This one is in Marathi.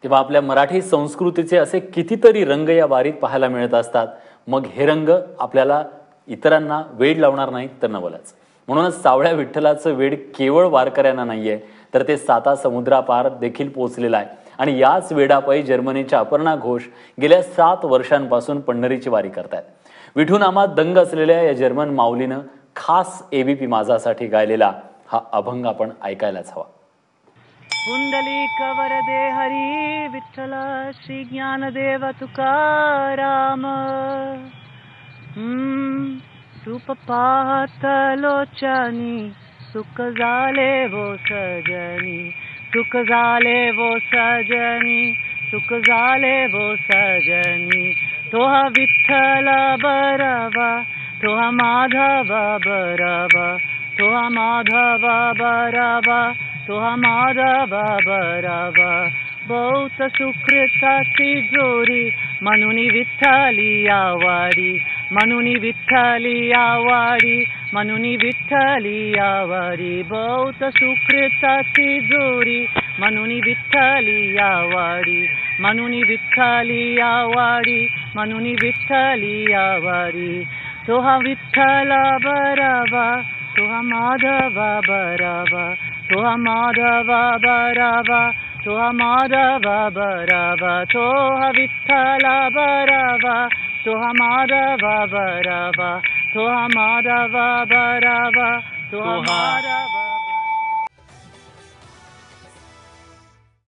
तेव्हा आपल्या मराठी संस्कृतीचे असे कितीतरी रंग या वारीत पाहायला मिळत असतात. मग हे रंग आपल्याला इतरांना वेड लावणार नाहीत तर नवलच. म्हणूनच सावळ्या विठ्ठलाचं वेड केवळ वारकऱ्यांना नाहीये, तर ते 7 समुद्रापार देखील पोहोचलेलं आहे. आणि याच वेडापायी जर्मनीच्या अपर्णा घोष गेल्या 7 वर्षांपासून पंढरीची वारी करतायत. विठूनामात दंग असलेल्या या जर्मन माऊलीनं खास एबीपी माझासाठी गायलेला हा अभंग आपण ऐकायलाच हवा. पुंडलिक वरदे हरी विठ्ठल श्री ज्ञानदेव तुकाराम. रूप पाहत लोचनी सुख झाले वो सजनी, सुख झाले वो सजनी, सुख झाले वो सजनी. तो हा विठ्ठल बरवा, तो हा माधव बरवा, तो हा माधव बरवा, तो हा माधव बरवा. बहुत सुकृताची जोरी म्हणून विठ्ठली आवारी, म्हणून विठ्ठली आवारी, म्हणून विठ्ठली आवारी. बहुत सुकृताची जोरी म्हणून विठ्ठली आवारी, म्हणून विठ्ठली आवारी, म्हणून विठ्ठली आवारी. तो हा विठ्ठल बरवा, तो हा माधव बरवा, तो हा माधव बरवा, तो हा माधव बरवा. तो हा विठ्ठल बरवा, तो हा माधव बरवा, तो हा माधव बरवा, तो हा माधव